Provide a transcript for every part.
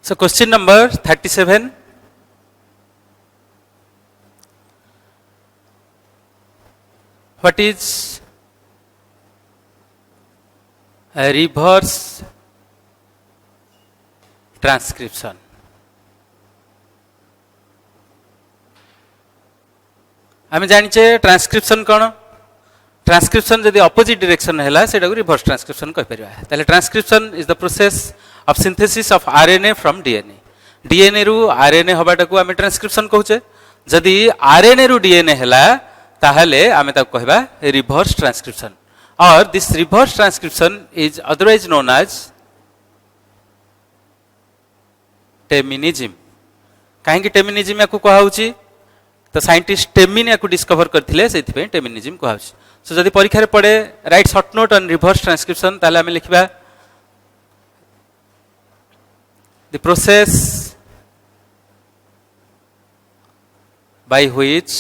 So question number 37. What is a reverse transcription? आम जानिचे transcription कौन transcription जदि opposite direction है सेटा को रिवर्स ट्रांसक्रिप्शन कह परिबा ताले transcription is the process of synthesis of RNA from DNA DNA रु आरएनए होबाटा को आम ट्रांसक्रिप्शन कहूचे जदि आरएनए रु डीएनए हैला ताहले आम ताको कहबा रिवर्स ट्रांसक्रिप्शन और this reverse transcription is otherwise known as Teminism कहीं टेमिनिज्म या कहूची तो साइंटिस्ट टेमिन या डिस्कवर करथिले सेथिबे टेमिनिज्म कहूची सो जदि परीक्षा रे पड़े right short note on reverse transcription ताले आमे लिखबा the process by which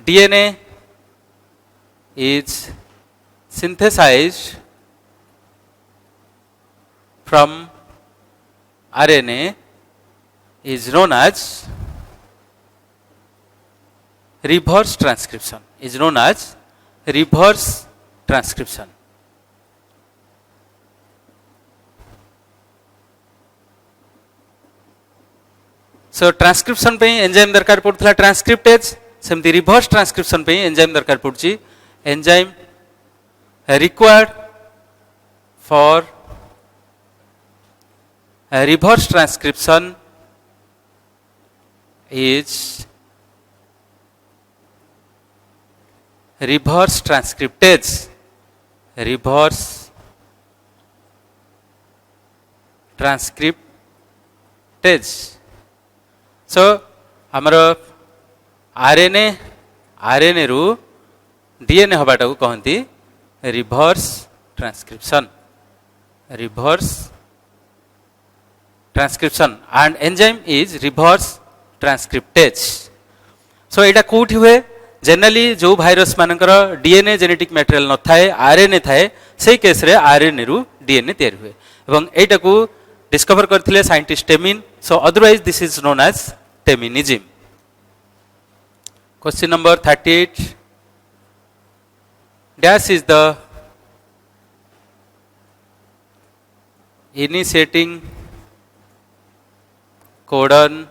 DNA is synthesized from RNA is known as reverse transcription. Is known as reverse transcription. So transcription पे एंजाइम दरकार पड़ता ट्रांसक्रिप्टेज सेमती रिवर्स ट्रांसक्रिप्शन पे enzyme दरकार पड़ची enzyme required for reverse transcription is reverse transcriptase reverse transcriptase so आमर RNA रु DNA हबाटा को कहती reverse transcription and enzyme is reverse transcriptase so यहाँ कौटी हुए जनरली जो भाइरस मानकर डीएनए जेनेटिक मटेरियल न थाए आरएनए थाए से केस रे आरएनए रु डीएनए तैयारी हुए एवं एटा को डिस्कवर करथिले scientist Temin so otherwise this is known as Teminism question number 38 dash is the initiating codon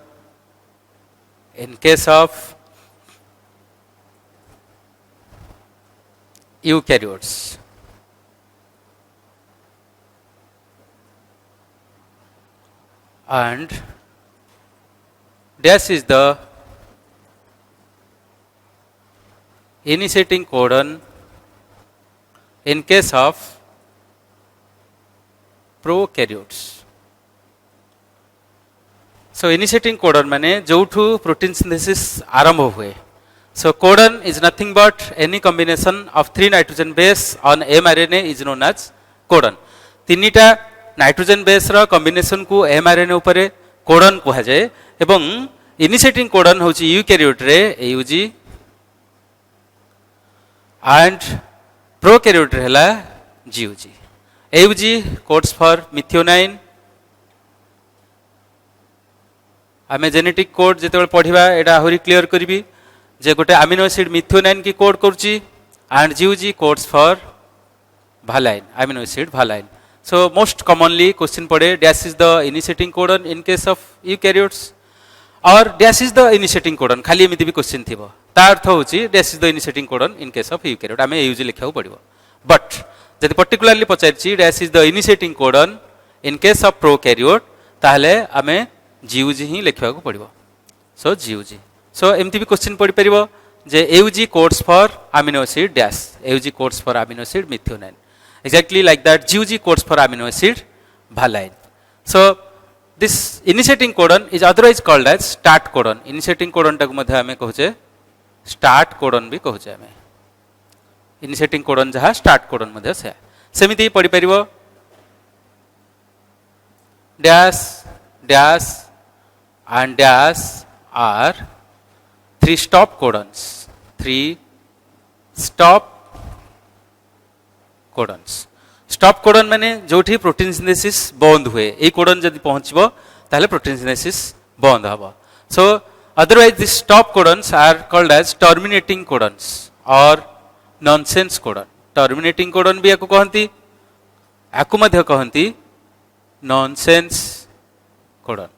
in case of eukaryotes and dash is the initiating codon in case of prokaryotes. So initiating codon माने जोठू protein synthesis आरंभ हुए so codon is nothing but any combination of 3 nitrogen base on mRNA is known as codon तीनिटा nitrogen base रो combination को mRNA ऊपर codon कहा जाए एवं इनिशिएटिंग कोडन होची यूकैरियोट रे AUG एंड प्रोकैरियोट रे हला GUG AUG codes for methionine आमे जेनेटिक कोड जेते पढ़िबा एटा होरी क्लियर करबी जे गोटे अमीनो एसिड मिथियोनाइन की कोड करची and GUG codes for valine amino acid valine so most commonly question पड़े dash is the initiating codon in case of eukaryotes और dash is the initiating codon खाली एमिति भी क्वेश्चन थिबो ता अर्थ होची dash is the initiating codon in case of eukaryote आमे AUG लिखा पड़िबो बट जदि पर्टिकुलरली पचारची dash is the initiating codon in case of prokaryote ताहले आमे GUG ही लिखा पड़ो सो GUG सो एमती भी क्वेश्चन पड़ पार जे AUG codes for amino acid dash AUG codes for amino acid methionine exactly like that GUG codes for amino acid valine so this initiating codon is otherwise called as start codon initiating codon टाक मध्ये हमें कहूचे start codon भी कहूचे हमें initiating codon जहाँ start codon मध्ये से सेमिति पढ़ी परिवो dash dash and dash are 3 stop codons codons stop codon माने जोठी protein synthesis बंद हुए ए कोडन जदि पहुंचबो ताहले प्रोटीन सिंथेसिस बंद हबो so otherwise this stop codons are called as terminating codons or nonsense codon terminating codon भी याको कहंती आकु मध्य कहंती नॉनसेंस कोडन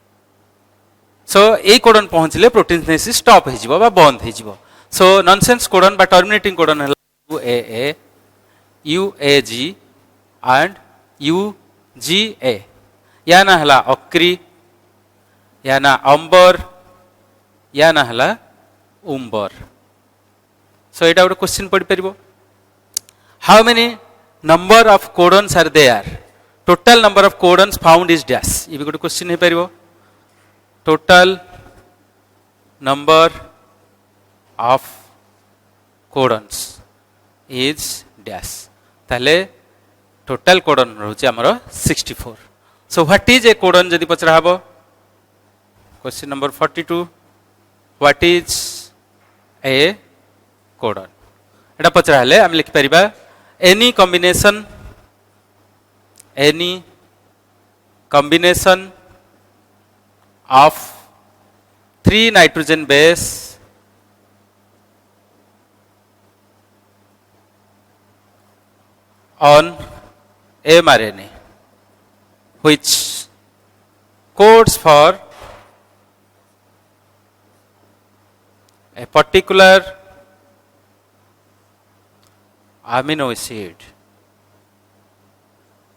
सो ए कोडन पहुंचले प्रोटीन सिंथेसिस स्टॉप हो जिवो बा बंद हो जिवो सो नॉनसेंस कोडन बा टर्मिनेटिंग कोडन हला UAA UAG and UGA या ना हला अक्री या ना अंबर या ना हला उम्बर सो एटा गोटे क्वेश्चन पढ़ी परिबो how many number of codons are there total number of codons found is dash ये भी गोटे क्वेश्चन हे परिबो total number of codons is dash ताले टोटल कोडन रहउची हमर 64 so what is a codon जदि पचरा हबो question number 42 what is a codon एटा पचरा हले हम लिखि परिबा any combination of 3 nitrogen base on mRNA which codes for a particular amino acid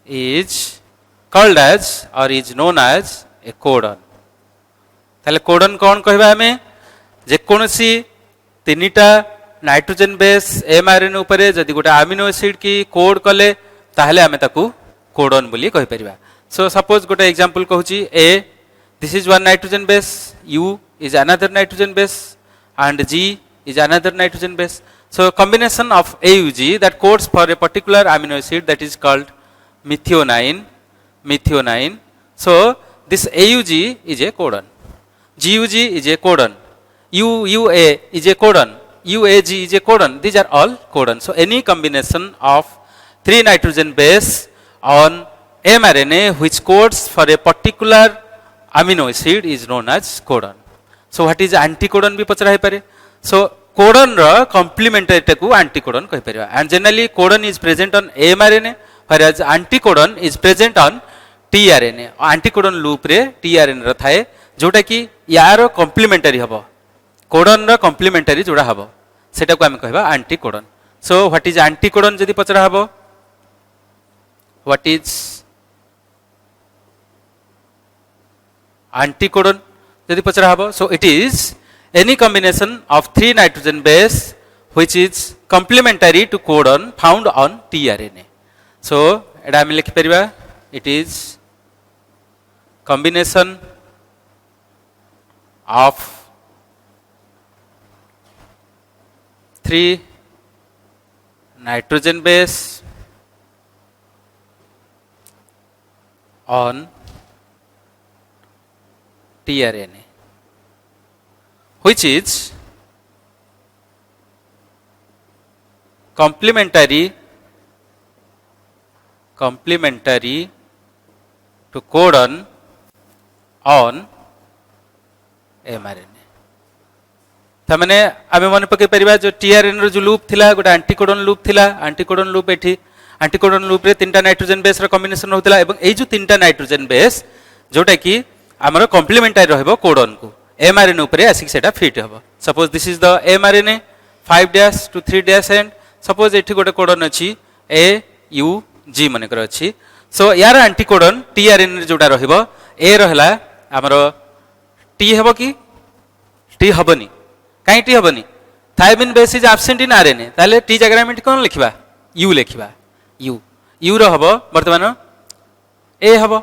is called as or is known as a codon ताले कोडन कौन कहबा हमें जे कोनसी तीनिटा नाइट्रोजन बेस mRNA उपरे जदि गोटे अमीनो एसिड की कोड कले ताहले आमे ताकू कोडन बोली कहि परिबा सो सपोज गोटे एग्जांपल कहूची A this is one nitrogen base U is another nitrogen base and G is another nitrogen base so combination of AUG that codes for a particular amino acid that is called methionine so this AUG is a codon GUG is a codon UUA is a codon UAG is a codon. These are all codons. So any combination of 3 nitrogen base on mRNA which codes for a particular amino acid is known as codon. So what is anticodon भी पचरा है परे. So codon रा complementary को anticodon कह परिवा. And generally codon is present on mRNA whereas anticodon is present on tRNA. Anticodon loop रे tRNA रा थाए जोटा कि यारो complementary हबो. कोडन रा कॉम्प्लीमेंटरी जोड़ा हबो सेटा को हम कहबा एंटीकोडन सो व्हाट इज एंटीकोडन जदि पचरा हबो व्हाट इज एंटीकोडन जदि पचरा हबो so it is any combination of 3 nitrogen base which is complementary to codon found on tRNA so एडा हम लिखि परिबा it is combination of 3 nitrogen base on tRNA which is complementary to codon on mRNA तमने आमे मन पके परिबा जो tRNA रो जो लूप थिला गोटा एंटीकोडन लूप थिला एंटीकोडन लूप एठी एंटीकोडन लूप रे तीनटा नाइट्रोजन बेस रो कॉम्बिनेशन होतला एवं एई जो तीनटा नाइट्रोजन बेस जोटा कि हमरो कॉम्प्लीमेंटरी रहबो कोडन को mRNA ऊपर आसी सेटा फिट हबो suppose this is the mRNA 5' to 3' and suppose एठी गोटे कोडन अछि AUG मन कर अछि सो यार एंटीकोडन tRNA जोटा रहबो ए रहला हमरो T हबो कि T हबनी कहीं टी हबनी thymine base is absent in RNA ताले टी जगह में कोन लिखबा यू लिखबा यू यू रो हबो वर्तमान ए हबो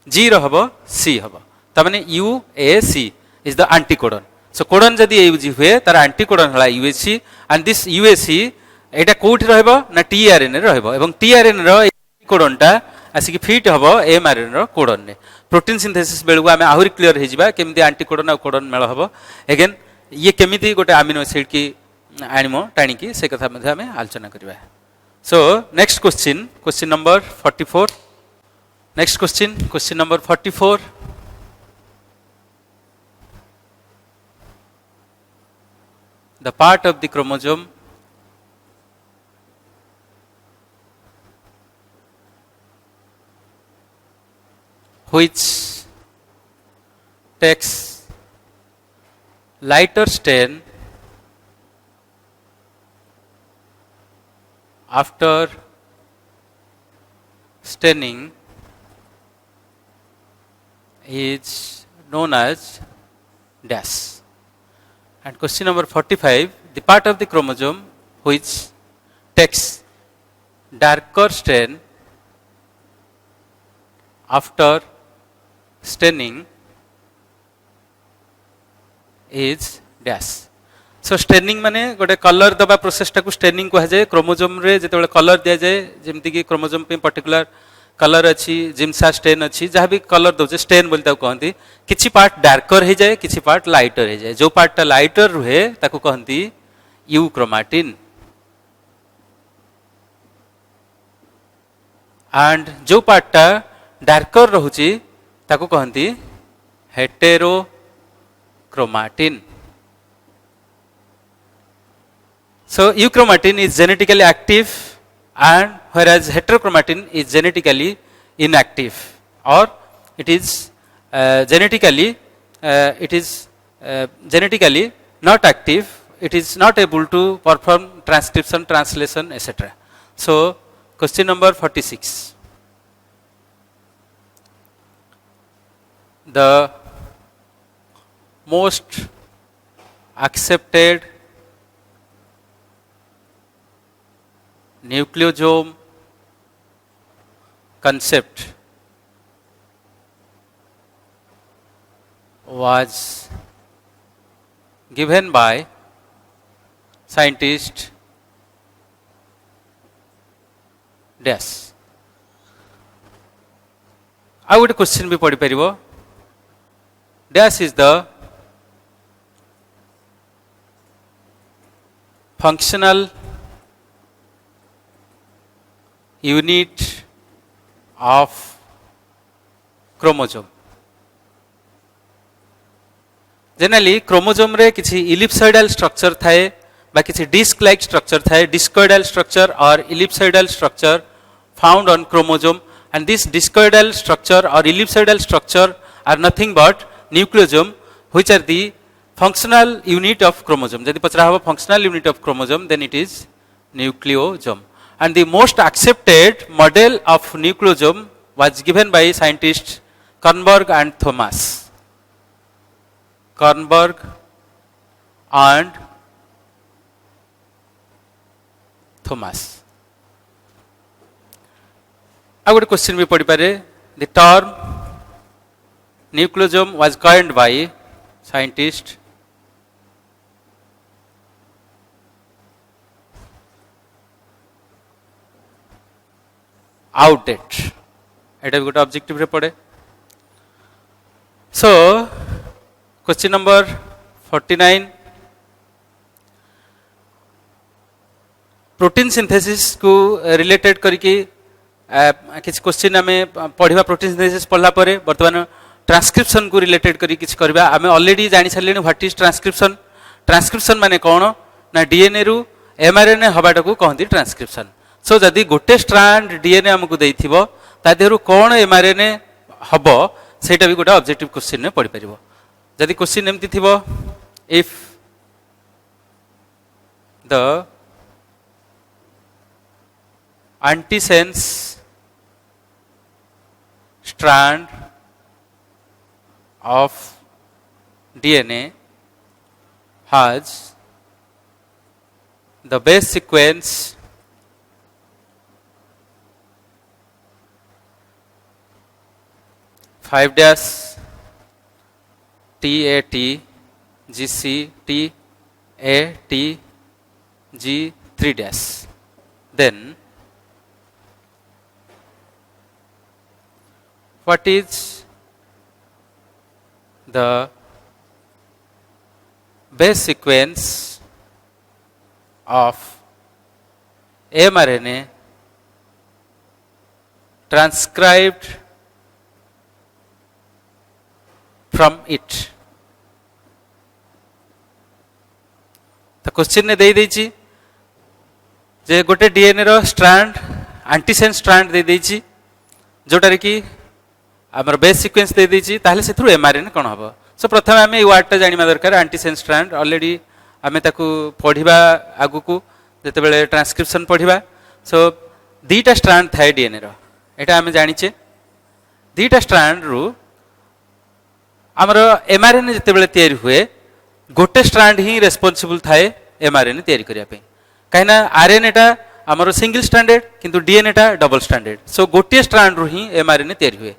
जी रो हबो सी हबो तमने U A C is the anticodon so codon जदी यूज हुए तार एंटीकोडन हला यूएसी एंड दिस यूएसी एटा कोठी रहबो ना टीआरएनए रहबो एवं टीआरएनए रो कोडनटा आसिक फिट हबो एमआरएनए रो कोडन ने प्रोटीन सिंथेसिस बेलगु आमे आहुरी क्लियर हे जिबा केमति एंटीकोडन और कोडन मेल हबो अगेन ये केमिति गोटे अमीनो एसिड की आनिमो टाणी की से कथा मध्ये आमे आलोचना करबा So next question, question number 44. Next question number 44. The part of the chromosome which takes lighter stain after staining is known as dash. And question number 45, the part of the chromosome which takes darker stain after staining is dash. So staining माने गोटे colour दबा process टाकू staining कहा जाए. Chromosome रे जेतेबेले colour दिया जाए जेमति कि क्रोमोजोम पे पर्टिकुलर कलर अच्छी जिम्सा स्टेन अच्छी जहाँ भी कलर दौचे स्टेन बोलते कहती किसी पार्ट डार्कर हो जाए किसी पार्ट लाइटर हो जाए. जो पार्टा लाइटर रुहे ताकू कहती यूक्रोमाटिन एंड जो पार्टा डार्कर रहुची ताकू कहती हेटेरोक्रोमाटिन. So euchromatin is genetically active and whereas heterochromatin is genetically inactive, or it is genetically not active. It is not able to perform transcription, translation, etc. So question number 46. The most accepted nucleosome concept was given by scientist dash. I would question be padi paribo. Dash is the functional unit of chromosome. Generally chromosome रे किसी ellipsoidal structure थाए बा किसी disc like structure थाए, discoidal structure or ellipsoidal structure found on chromosome, and this discoidal structure or ellipsoidal structure are nothing but nucleosome, which are the functional unit of chromosome. यदि पचरा हवा functional unit of chromosome, then it is nucleosome. And the most accepted model of nucleosome was given by scientists Kornberg and Thomas. Kornberg and Thomas. I would question be padi pare. The term nucleosome was coined by scientist outdate. एटा भी गोटे objective रे पड़े. सो question number 49. Protein synthesis को related करके किसी question आम पढ़ा. Protein synthesis पढ़ला परे वर्तमान ट्रांसक्रिप्शन को रिलेटेड करी किसी करबा. आम ऑलरेडी जानि सारले व्हाट इज ट्रांसक्रिप्शन. ट्रांसक्रिप्शन माने कौन ना डीएनए रु एमआरएनए हबाटा को कहती ट्रांसक्रिप्शन. सो जदि गोटे स्ट्रांड डीएनए आमको देइथिबो ता देहरु कोन एमआरएनए हबो सेटा भी गोटे ऑब्जेक्टिव क्वेश्चन ने पढ़ी परिबो. जदि क्वेश्चन एमति थिबो if the antisense strand of DNA has the base sequence five dash TAT GC TAT G3 dash, then what is the base sequence of mRNA transcribed from it. तो question ने दे देछि जे गोटे DNA रो strand antisense strand दे देछि जोटारे कि हमर base sequence दे देछि ताहले Sethu mRNA कोन हबो. सो प्रथम आमे वर्डटा जानिबा दरकार एंटीसेंस स्ट्रैंड. ऑलरेडी आमे ताकू पढिबा आगु को जते बेले ट्रांसक्रिप्शन पढिबा. सो दीटा स्ट्रैंड थाए डीएनए रो एटा आमे जानिचे. दीटा स्ट्रैंड रु हमर एमआरएनए जते बेले तयारी हुए गोटे स्ट्रैंड ही रेस्पोंसिबल थाए एमआरएनए तयारी करिया पे. काहेना आरएनए टा हमर सिंगल स्ट्रैंडेड किंतु डीएनए टा डबल स्ट्रैंडेड. सो गोटे स्ट्रैंड रु ही एमआरएनए तयारी हुए.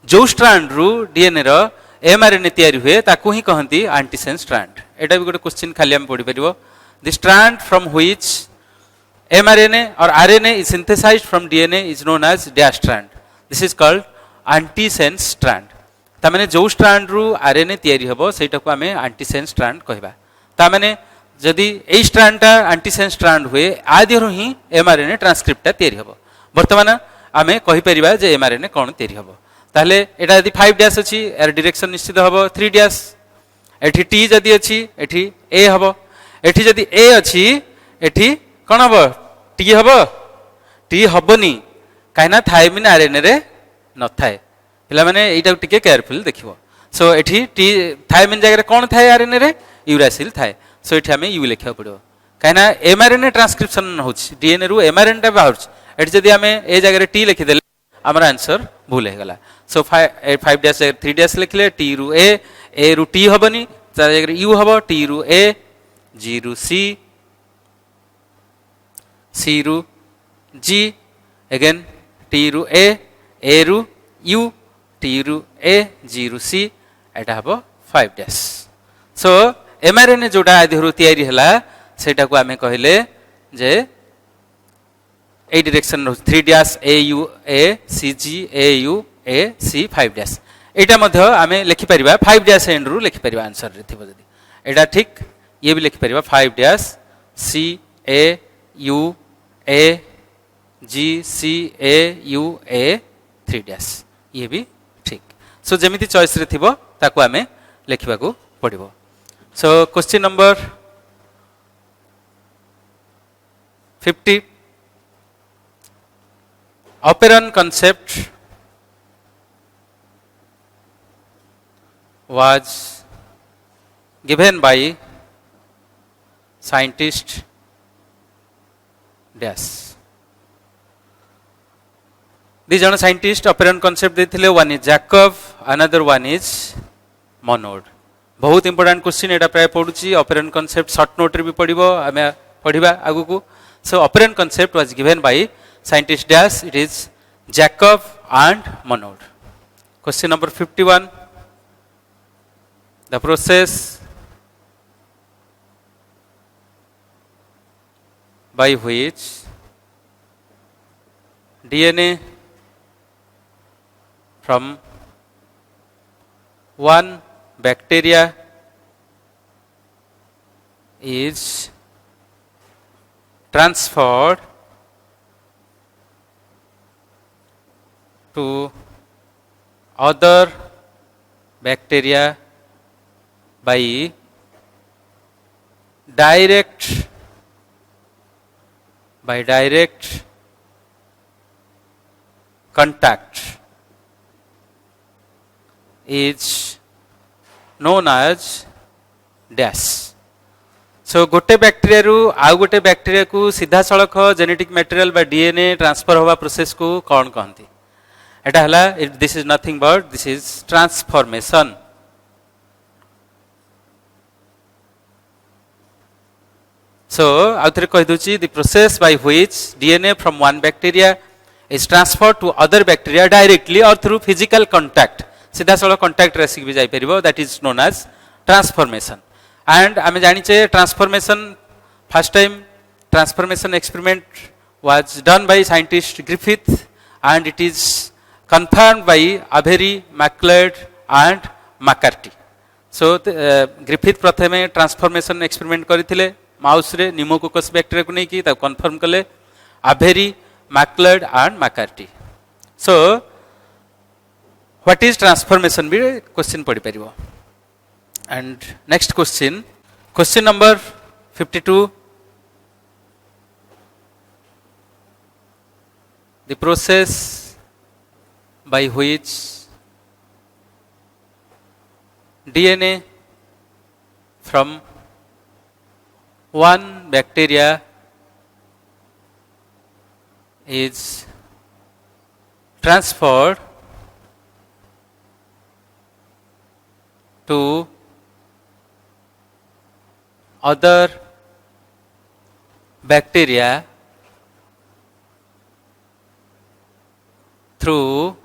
जो स्ट्रैंड रु डीएनए रो एमआरएनए तयारी हुए ताकू ही कहंती एंटीसेंस स्ट्रैंड. एटा भी गोटे क्वेश्चन खाली हम पढि परिबो. The strand from which mRNA or RNA is synthesized from DNA is known as dash strand. This is called antisense strand. तामने जो स्ट्रैंड रु आरएनए तयारी हबो सेटा को हमें एंटीसेंस स्ट्रैंड कहबा. तामने जदि एई स्ट्रैंडटा एंटीसेंस स्ट्रैंड हुए आदिरु ही एमआरएनए ट्रांसक्रिप्टटा तयारी हबो. वर्तमान आमे कहि परिबा जे एमआरएनए कोन तयारी हबो. ताहले एटा यदि 5 डैश अछि एर डायरेक्शन निश्चित हबो 3 डैश. एठी टी जदि अछि एठी ए हबो. एठी जदि ए अछि एठी कोन हबो टी हबो. टी हबोनी काइना थायमिन आरएनए रे न थाए. पिला माने एटा टिके केयरफुल देखिबो. सो एठी टी थायमिन जगह रे कोन थाए आरएनए रे यूरासिल थाए. सो एठी हमें यू लिखिया पड़ो काइना एमआरएनए ट्रांसक्रिप्शन होछि डीएनए रु एमआरएनए टा बाहर. एठी जदि हमें ए जगह रे टी लिखि देले हमर आंसर भूल हे गला. सो 5 डैश 3 डैश लिखले टी रु ए रु टी हबनी तार जगह यू हबो टी रु ए जी रु सी सी रु जी अगेन टी रु ए रु यू टी रु ए जी रु सी एटा हबो 5 डैश. सो एमआरएनए जोटा आदिरु तयारी हला सेटा को आमे कहले जे ए direction 3 dash A U A C G A U A C 5 dash. एटा मध्ये आमे लिखि परिबा 5 डैश एंड रु लिखि परिबा आंसर रे थिबो जदी एटा ठीक. ये भी लिखि परिबा 5 dash C A U A G C A U A 3 dash. ये भी ठीक. सो जेमिति चॉइस रे थिबो ताको आमे लिखिबा को पड़िबो. So question number 50 operon concept was given by scientist dash. These are scientist operon concept देथिले. one is Jacob, another one is Monod. बहुत इंपोर्टेंट क्वेश्चन एटा प्राय पढुची. operon concept short note रे भी पढिबो हमें पढिबा आगु को. So operon concept was given by scientist dash. It is Jacob and Monod. Question number 51. The process by which DNA from one bacteria is transferred to other bacteria by direct contact is known as dash. सो गोटे bacteria रु आउ गोटे bacteria को सीधा सड़क genetic material बा DNA transfer होवा process को कौन कहती. एटा हला this is nothing but this is transformation. सो आउथरे कहि दोची the process by which DNA from one bacteria is transferred to other bacteria directly और थ्रू फिजिकल कांटेक्ट. सीधा सड़क कांटेक्ट रेसिक भी जाई परिबो. That is known as transformation. And आमे जानिचे transformation first time transformation experiment was done by scientist Griffith and it is confirmed by Avery, MacLeod and McCarthy. So Griffith प्रथमे transformation experiment करथिले माउस रे निमोकोकस bacteria को नै कि ता confirm कले Avery, MacLeod and McCarthy. So what is transformation भी question पढ़ी परिबो. And next question, question number 52. The process by which DNA from one bacteria is transferred to other bacteria through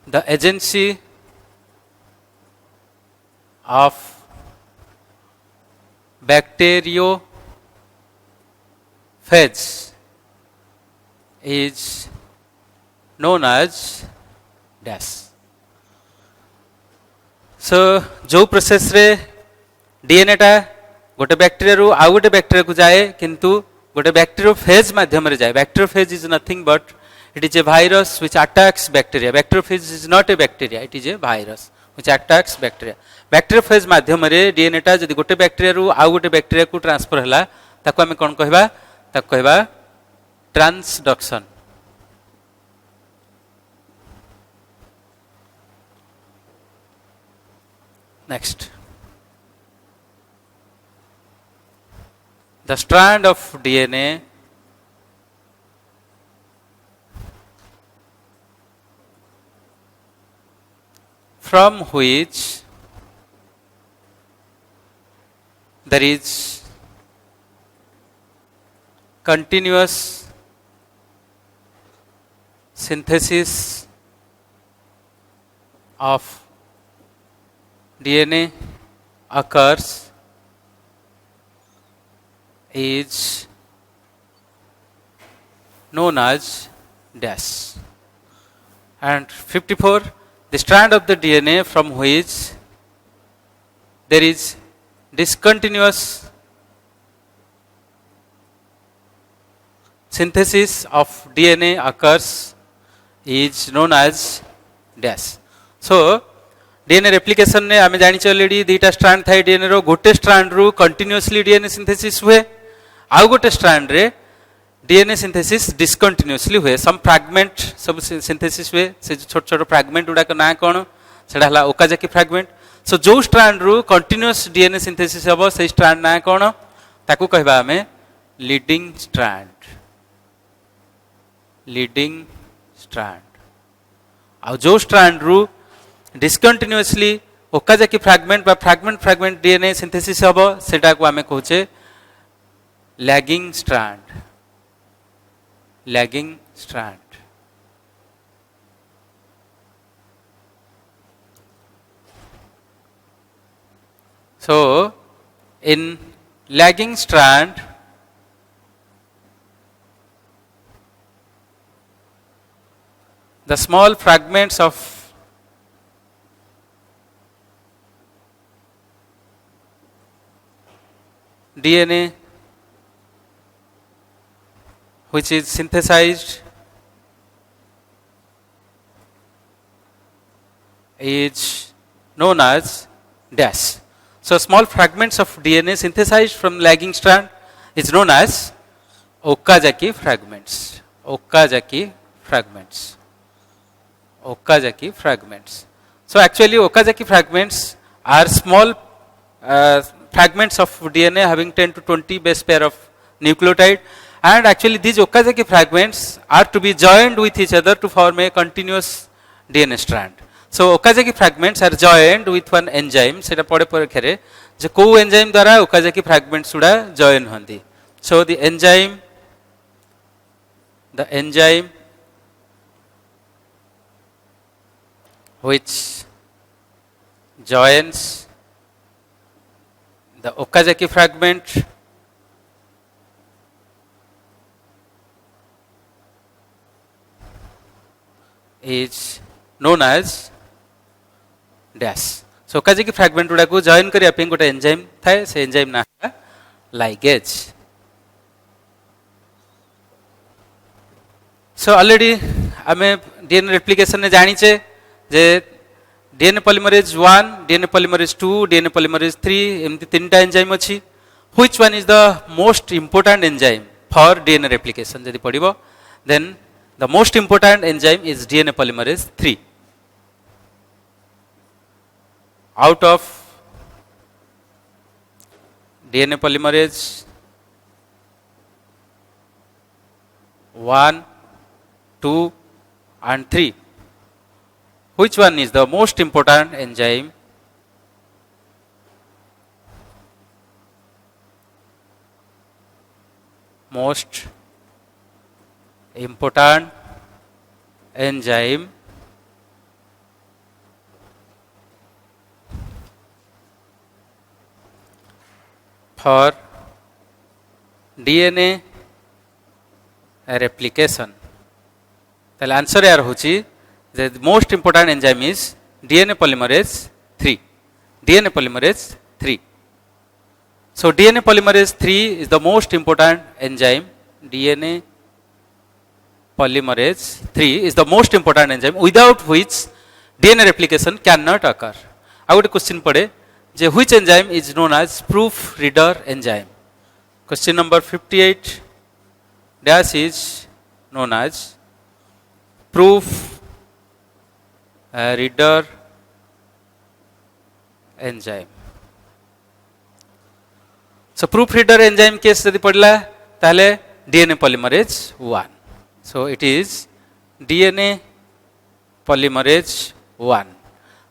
the agency of bacteriophage is known as dash. So जो process रे DNA टा गोटे bacteria रु आउ गोटे bacteria को जाए किंतु गोटे बैक्टेरियोफेज माध्यम रे जाए. Bacteriophage is nothing but it is a virus which attacks bacteria. Bacteriophage is not a bacteria, it is a virus which attacks bacteria. Bacteriophage माध्यम रे डीएनए टा जदि गोटे बैक्टेरिया रु आउ गोटे बैक्टेरिया को ट्रांसफर हला ताको हम कोन कहबा, ताको कहबा transduction. Next, the strand of DNA from which there is continuous synthesis of DNA occurs is known as dash. And 54, the strand of the DNA from which there is discontinuous synthesis of DNA occurs is known as dash. So DNA replication ने आम जानी already दुईटा strand थाए DNA रो. गोटे strand रु continuously DNA synthesis हुए, आउ गोटे स्ट्रांड रे डीएनए सिंथेसिस डिस्कंटिन्यूअसली हुए. सम फ्रैगमेंट सब सिंथेसिस हुए. से छोट छोट फ्रैगमेंट गुडा ना कौन सेटा हला ओकाजाकी फ्रैगमेंट. सो जो स्ट्रांड रु कंटिन्यूअस डीएनए सिंथेसिस हबो से स्ट्रांड ना कौन ताकू कहबा हमें लीडिंग स्ट्रांड. Leading strand. आउ जो स्ट्रांड रु डिस्कंटिन्यूअसली ओकाजाकी फ्रैगमेंट बा फ्रैगमेंट फ्रैगमेंट डीएनए सिंथेसिस हबो सेटा को आमे कहूचे lagging strand. Lagging strand. So in lagging strand the small fragments of DNA which is synthesized is known as dash. So small fragments of DNA synthesized from lagging strand is known as Okazaki fragments. Okazaki fragments. Okazaki fragments. So actually Okazaki fragments are small fragments of DNA having 10 to 20 base pair of nucleotide, and actually these Okazaki fragments are to be joined with each other to form a continuous DNA strand. So Okazaki fragments are joined with one enzyme. सेटा पड़े परीक्षा रे जो को enzyme द्वारा Okazaki fragments उड़ा join होंदी. So the enzyme which joins the Okazaki fragment is known as dash. So Okazaki fragment उड़ा को join करिया पे गोटे एंजाइम थाए. से एंजाइम ना लाइगेज. सो ऑलरेडी आम डीएनए रेप्लिकेशन ने जानीचे जे DNA polymerase 1, DNA polymerase 2, DNA polymerase 3 एमती तीनटा एंजाइम अच्छी. Which one is the most important enzyme for DNA replication जदि पढ़िबो then the most important enzyme is DNA polymerase 3. Out of DNA polymerase 1, 2 and 3, which one is the most important enzyme most important enzyme for DNA replication. ताले answer यार होची the most important enzyme is DNA polymerase 3. DNA polymerase 3. So DNA polymerase 3 is the most important enzyme. DNA polymerase 3 is the most important enzyme without which DNA replication cannot occur. आ गोटे question पड़े जे which enzyme is known as proof reader enzyme. Question number 58 dash is known as proof reader enzyme. So proof reader enzyme case जदि पढ़ला ताले DNA polymerase 1. So it is DNA polymerase 1.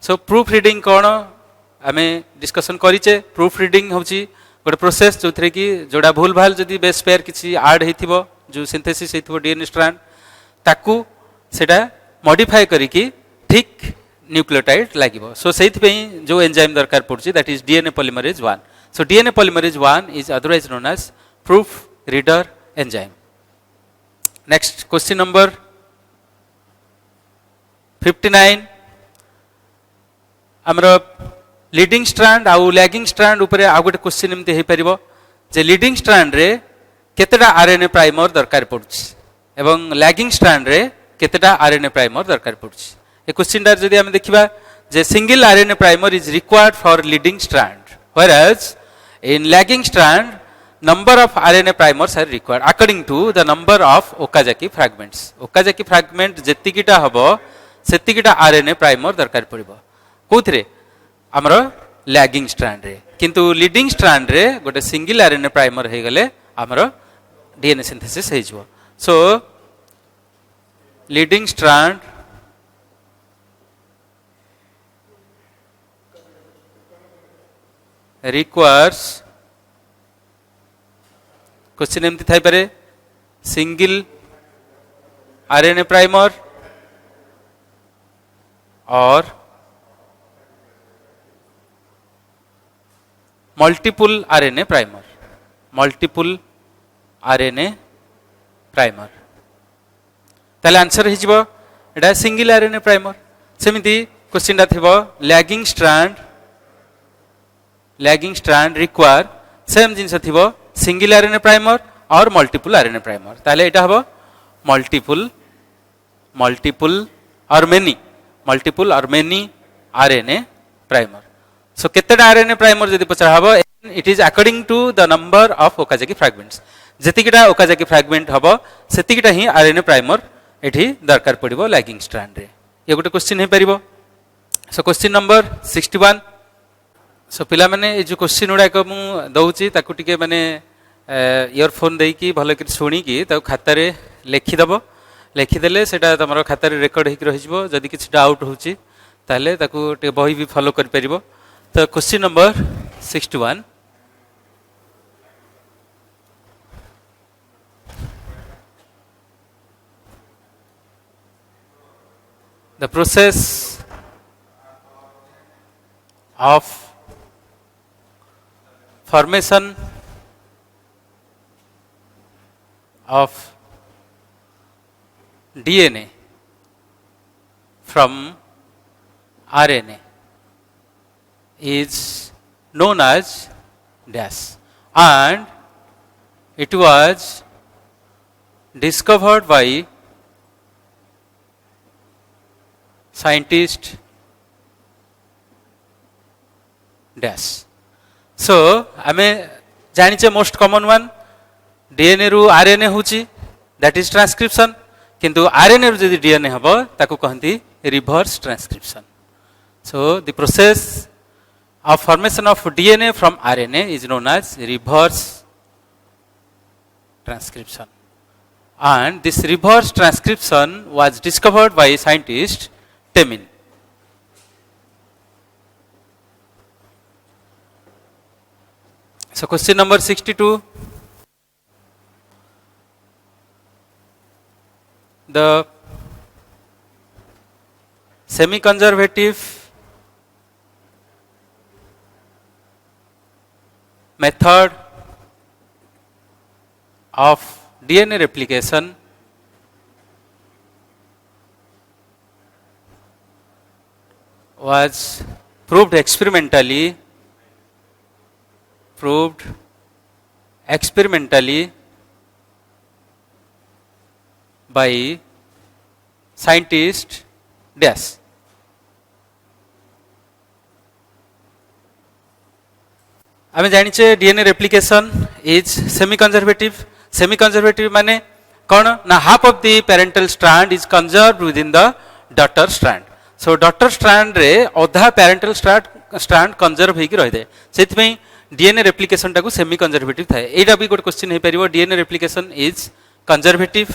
So proof reading कौन आमे discussion करिचे. Proof reading होची गोटे process जो थरे कि जोड़ा भूल भाल जदि बेस पेयर किछि ऐड हेथिबो जो सिंथेसिस हेथिबो डीएनए स्ट्रैंड ताकू सेटा मॉडिफाई करिकि ठीक न्यूक्लियोटाइड लागिबो. सो सेति पे जो एंजाइम दरकार पड़छि that is DNA polymerase 1. So DNA polymerase 1 is otherwise known as proofreader enzyme. Next question number 59 हमरो लीडिंग स्ट्रैंड आउ लैगिंग स्ट्रैंड ऊपर आ गोटे क्वेश्चन एमती हे परिबो जे लीडिंग स्ट्रैंड रे केतेटा आरएनए प्राइमर दरकार पड़छि एवं लैगिंग स्ट्रैंड रे केतेटा आरएनए प्राइमर दरकार पड़छि. ए क्वेश्चन दार जदि हम देखिबा जे single RNA primer is required for leading strand whereas in lagging strand number of RNA primers are required according to the number of Okazaki fragments. Okazaki fragment जेतिकिटा हबो सेतिकिटा RNA primer दरकार पड़िबो कोथरे हमरो lagging strand रे. किंतु leading strand रे गोटे single RNA primer हे गले हमरो DNA synthesis हे जबो. So leading strand requires question एमती थाई पारे सिंगल आरएनए प्राइमर और multiple RNA primer. Multiple RNA primer ताले आंसर हे जिवो एटा सिंगल आरएनए प्राइमर. सेमिति क्वेश्चन दा थिबो लैगिंग स्ट्रैंड रिक्वायर सेम जिनस थिबो सिंगल आरएनए प्राइमर और मल्टीपल आरएनए प्राइमर. ताले एटा हबो मल्टीपल और मेनी आरएनए प्राइमर. सो केतेटा आरएनए प्राइमर जदि पचरा हबो it is according to the number of Okazaki fragments. जेतिकिटा Okazaki fragment हबो सेतिकिटा ही आरएनए प्राइमर एठी दरकार पड़िबो लैगिंग स्ट्रैंड रे. ये गोटे क्वेश्चन हे परिबो. So question number 61. सो पिला माने ए जो क्वेश्चन उडा को मु दउची ताकू टिके माने इयरफोन देई की भलो कि सुनी की ताकू खाता रे लिखि दबो. लिखि देले सेटा तमरो खाता रे रिकॉर्ड हेकि रहिजबो. जदि किछ डाउट होची ताले ताकू टिके बही भी फॉलो कर परिबो. तो question number 61. The process of formation of DNA from RNA is known as dash, and it was discovered by scientist dash. So आमे जानिचे मोस्ट कॉमन वन डीएनए रु आरएनए होची दैट इज ट्रांसक्रिप्शन किंतु RNA रु जदि DNA हबो ताको कहंती reverse transcription. So the process of formation of DNA from RNA is known as reverse transcription, and this reverse transcription was discovered by scientist Temin. So question number 62, the semi-conservative method of DNA replication was proved experimentally by scientist dash. आमे जानिचे DNA replication is semi conservative माने कौन ना half of the parental strand is conserved within the daughter strand. So daughter strand रे अधा parental strand conserve होइकी रहि दे सेति पई डीएनए रेप्लिकेशन टाकू सेमी कंजर्वेटिव थाए. एटा भी गोटे क्वेश्चन हे परिबो डीएनए रेप्लिकेशन इज कंजर्वेटिव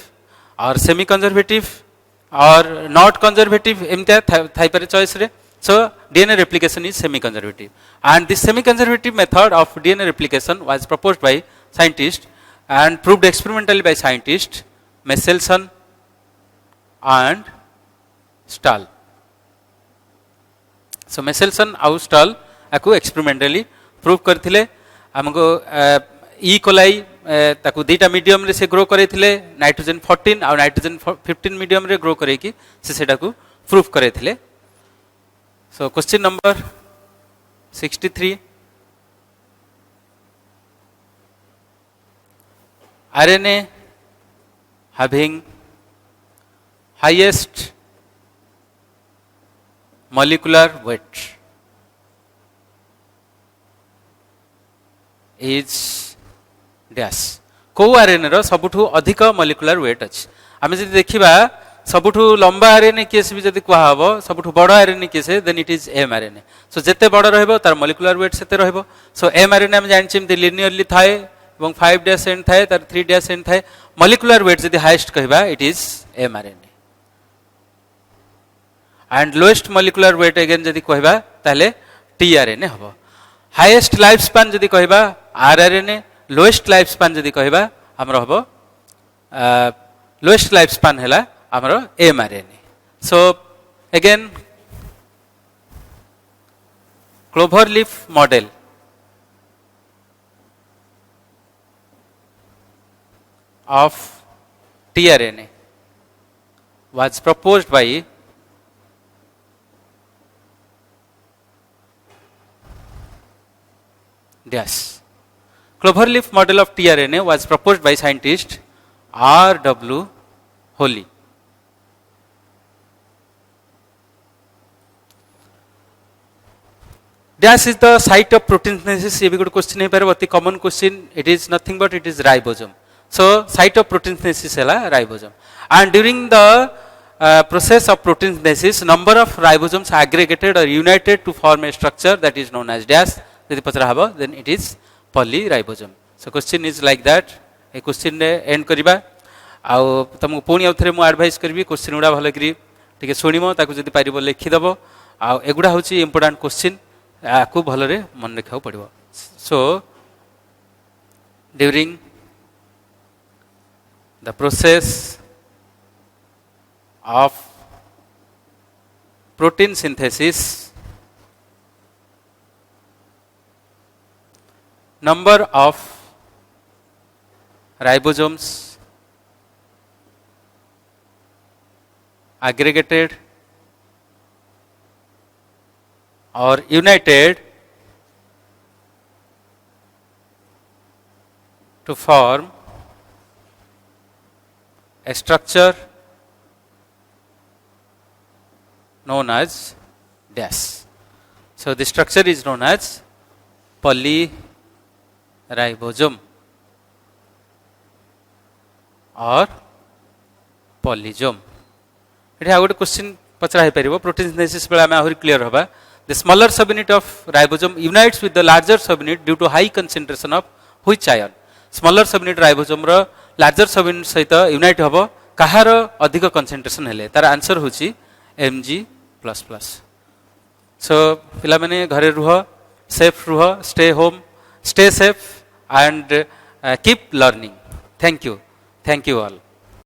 और सेमी कंजर्वेटिव और नॉट कंजर्वेटिव एमता थाई पारे चॉइस रे. So DNA replication is semi-conservative, and this semi-conservative method of DNA replication was proposed by scientists and proved experimentally by scientists Michelson and Stahl. So Michelson और Stahl आकु experimentally prove करथिले. हमको E. coli ताकु दीटा medium रे से grow करैथिले nitrogen 14 और nitrogen 15 medium रे grow करैकी से सेटा को proof करैथिले. So question number 63, RNA having highest molecular weight is dash. को आरएनए रो सबुठु अधिक मोलिकुलर वेट अछि. आमे जदि देखिबा सबुठु लंबा आरएनए केस भी जदि कहा हबो सबुठु बड़ RNA case then it is M RNA. So जेते बड़ रहबो तार मोलिकुलर वेट सेते रहबो. सो एम आरएनए हम जानि छिम लिनियरली थाए एवं 5 डैश एंड थाए तार 3 डैश एंड थाए. मोलिकुलर वेट जदि हाईएस्ट कहबा it is M RNA and lowest molecular weight again जदि कहबा ताले टी आरएनए हबो. हाईएस्ट लाइफ स्पान जदि कहबा R RNA, lowest life span जदि कहबा हमर हबो लोएस्ट लाइफ स्पान हैला आमरो mRNA. So again cloverleaf model of tRNA was proposed by dash. Cloverleaf model of tRNA was proposed by scientist R.W. Holy. Dash is the site of protein synthesis. ये भी good question है पर बहुत common question. It is nothing but it is ribosome. So site of protein synthesis है ला ribosome. And during the process of protein synthesis, number of ribosomes aggregated or united to form a structure that is known as dash. यदि पचरा हबो then it is polyribosome. So question is like that. A question ने end करिबा. आउ तुमको पुणी आउ थरे मु एडवाइस करबी क्वेश्चन गुडा भलो करी ठीक सुनिमो ताकू जदि पारिबो लिखि दबो. आउ एगुडा होची इंपोर्टेंट क्वेश्चन आकु भलरे मन रखा पड़ो. So during the process of protein synthesis number of ribosomes aggregated or united to form a structure known as dash. So the structure is known as polyribosome or polysome. एठी आ गोटे question पचरा हे परिबो protein synthesis बेला आमे आहुरी clear होबा. The smaller subunit of ribosome unites with the larger subunit due to high concentration of which ion? Smaller subunit ribosome row larger subunit सहित unite होबो कहार अधिक concentration हेले तार आंसर होची Mg++. So पिला माने घरे रुह, safe Rooh, stay home, stay safe and keep learning. Thank you all.